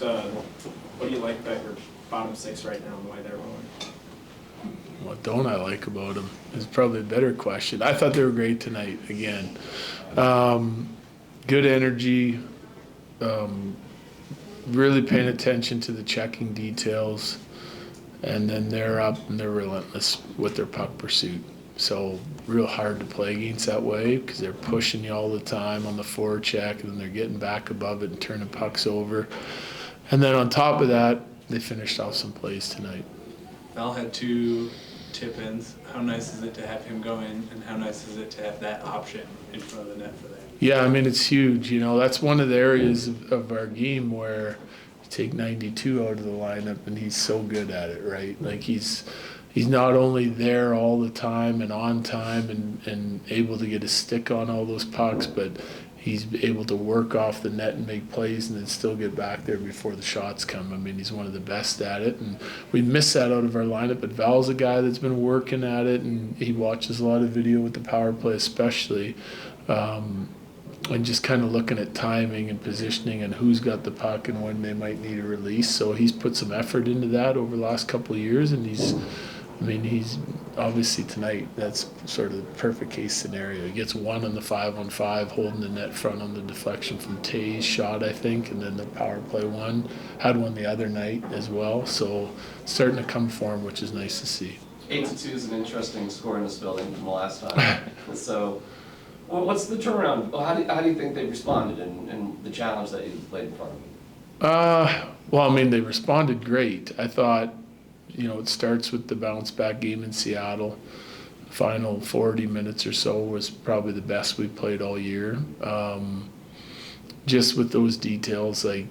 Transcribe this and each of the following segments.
what do you like about your bottom six right now and the way they're rolling? What don't I like about them is probably a better question. I thought they were great tonight again. Good energy, really paying attention to the checking details, and then they're up and they're relentless with their puck pursuit. So real hard to play against that way because they're pushing you all the time on the forecheck, and then they're getting back above it and turning pucks over. And then on top of that, they finished off some plays tonight. Val had 2 tip-ins. How nice is it to have him go in, and how nice is it to have that option in front of the net for that? Yeah, I mean, it's huge. That's one of the areas of our game where you take 92 out of the lineup, and he's so good at it, right? Like, he's not only there all the time and on time and able to get a stick on all those pucks, but he's able to work off the net and make plays and then still get back there before the shots come. I mean, he's one of the best at it, and we miss that out of our lineup. But Val's a guy that's been working at it, and he watches a lot of video with the power play especially, and just kind of looking at timing and positioning and who's got the puck and when they might need a release. So he's put some effort into that over the last couple of years, and he's obviously tonight, that's sort of the perfect case scenario. He gets 1 on the 5-on-5, holding the net front on the deflection from Tay's shot, I think, and then the power play one. Had one the other night as well, so starting to come for him, which is nice to see. 8-2 is an interesting score in this building from the last time. So, what's the turnaround? How do you think they responded and the challenge that you laid in front of them? Well, I mean, they responded great. I thought, it starts with the bounce back game in Seattle. Final 40 minutes or so was probably the best we played all year. Just with those details, like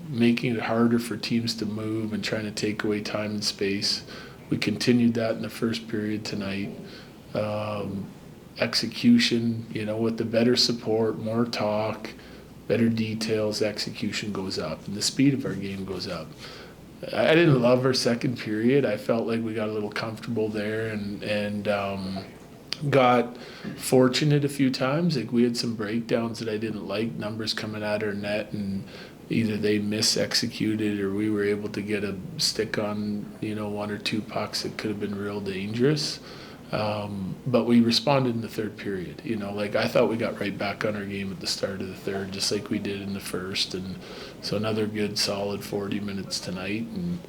making it harder for teams to move and trying to take away time and space. We continued that in the first period tonight. Execution, with the better support, more talk, better details, execution goes up, and the speed of our game goes up. I didn't love our second period. I felt like we got a little comfortable there and got fortunate a few times. Like, we had some breakdowns that I didn't like, numbers coming at our net, and either they mis-executed or we were able to get a stick on, 1 or 2 pucks that could have been real dangerous. But we responded in the third period. I thought we got right back on our game at the start of the third, just like we did in the first. And so another good, solid 40 minutes tonight, and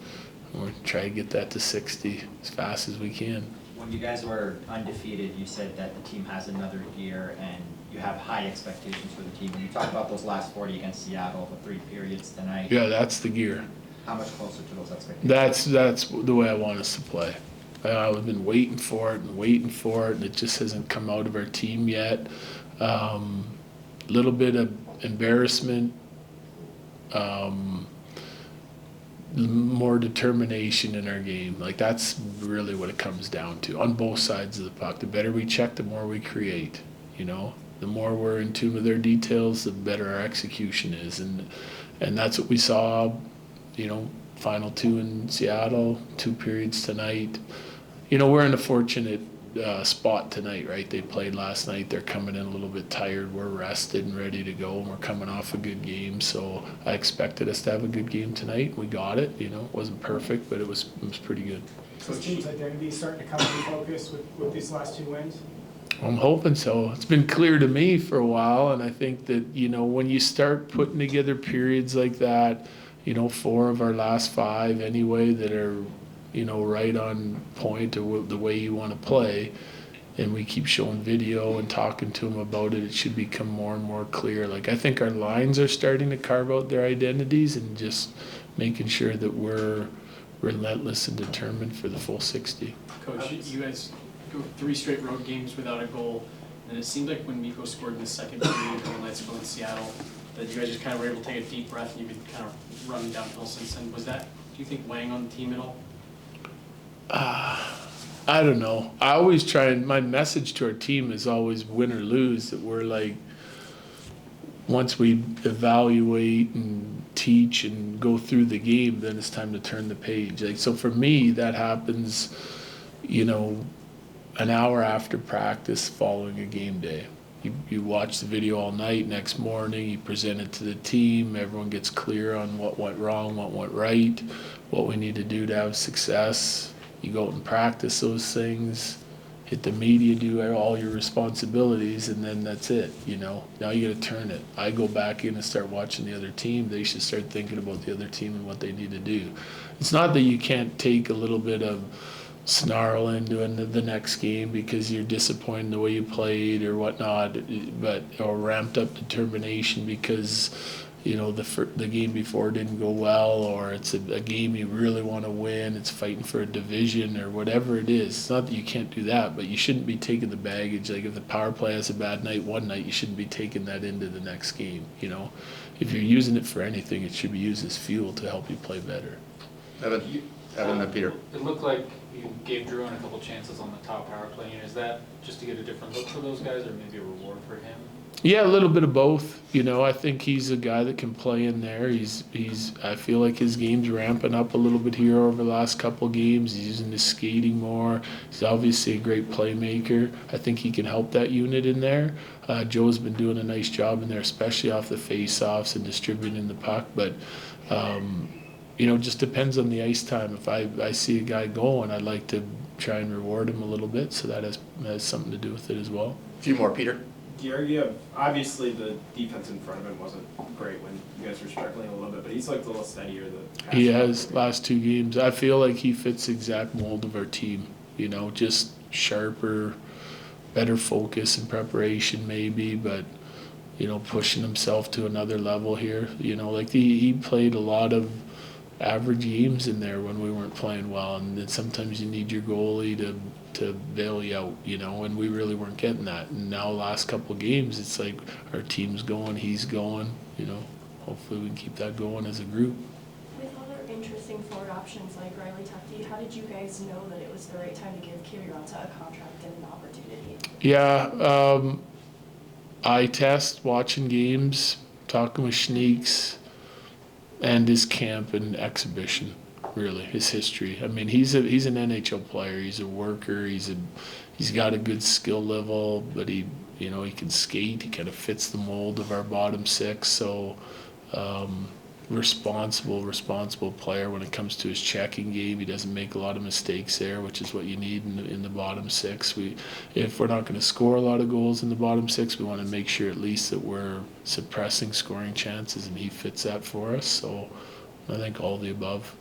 we'll try to get that to 60 as fast as we can. When you guys were undefeated, you said that the team has another gear and you have high expectations for the team. When you talk about those last 40 against Seattle, the 3 periods tonight. Yeah, that's the gear. How much closer to those expectations? That's the way I want us to play. I've been waiting for it, and it just hasn't come out of our team yet. Little bit of embarrassment, more determination in our game. Like, that's really what it comes down to on both sides of the puck. The better we check, the more we create. The more we're in tune with our details, the better our execution is, and that's what we saw. Final 2 in Seattle, 2 periods tonight. We're in a fortunate spot tonight, right? They played last night. They're coming in a little bit tired. We're rested and ready to go, and we're coming off a good game. So I expected us to have a good game tonight. We got it. It wasn't perfect, but it was pretty good. So is team's identity starting to come into focus with these last 2 wins? I'm hoping so. It's been clear to me for a while, and I think that, when you start putting together periods like that, 4 of our last 5 anyway that are, right on point to the way you want to play, and we keep showing video and talking to them about it, it should become more and more clear. Like, I think our lines are starting to carve out their identities and just making sure that we're relentless and determined for the full 60. Coach, you guys go 3 straight road games without a goal, and it seemed like when Mikko scored in the second period when Let's Go in Seattle, that you guys just kind of were able to take a deep breath and you could kind of run downhill since then. Was that, do you think, weighing on the team at all? I don't know. I always try, and my message to our team is always win or lose, that we're like, once we evaluate and teach and go through the game, then it's time to turn the page. Like, so for me, that happens, an hour after practice following a game day. You watch the video all night, next morning, you present it to the team, everyone gets clear on what went wrong, what went right, what we need to do to have success. You go out and practice those things, hit the media, do all your responsibilities, and then that's it, you know. Now you gotta turn it. I go back in and start watching the other team. They should start thinking about the other team and what they need to do. It's not that you can't take a little bit of snarl into the next game because you're disappointed in the way you played or whatnot, or ramped up determination because you know the game before didn't go well, or it's a game you really want to win, it's fighting for a division or whatever it is. It's not that you can't do that, but you shouldn't be taking the baggage. Like if the power play has a bad night one night, you shouldn't be taking that into the next game. You know, if you're using it for anything, it should be used as fuel to help you play better. Evan, Peter. It looked like you gave Drouin a couple chances on the top power play. Is that just to get a different look for those guys, or maybe a reward for him? Yeah, a little bit of both. You know, I think he's a guy that can play in there. I feel like his game's ramping up a little bit here over the last couple games. He's using his skating more. He's obviously a great playmaker. I think he can help that unit in there. Joe's been doing a nice job in there, especially off the face-offs and distributing the puck. But, you know, it just depends on the ice time. If I see a guy going, I'd like to try and reward him a little bit. So that has something to do with it as well. A few more, Peter. Georgiev, obviously the defense in front of him wasn't great when you guys were struggling a little bit, but he's looked a little steadier the past He couple has games. last 2 games. I feel like he fits the exact mold of our team. You know, just sharper, better focus and preparation maybe, but you know, pushing himself to another level here. You know, like he played a lot of average games in there when we weren't playing well, and then sometimes you need your goalie to bail you out, you know, and we really weren't getting that. And now last couple of games, it's like our team's going, he's going, you know, hopefully we can keep that going as a group. With other interesting forward options like Riley Tuckey, how did you guys know that it was the right time to give Kiriata a contract and an opportunity? Yeah, eye test, watching games, talking with Schneeks, and his camp and exhibition, really, his history. I mean, he's an NHL player. He's a worker. He's got a good skill level, but he can skate. He kind of fits the mold of our bottom 6. So, responsible player when it comes to his checking game. He doesn't make a lot of mistakes there, which is what you need in the bottom 6. If we're not going to score a lot of goals in the bottom 6, we want to make sure at least that we're suppressing scoring chances, and he fits that for us. So I think all the above.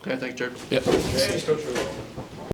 Okay, thanks, Jared. Yep. Thanks, Coach.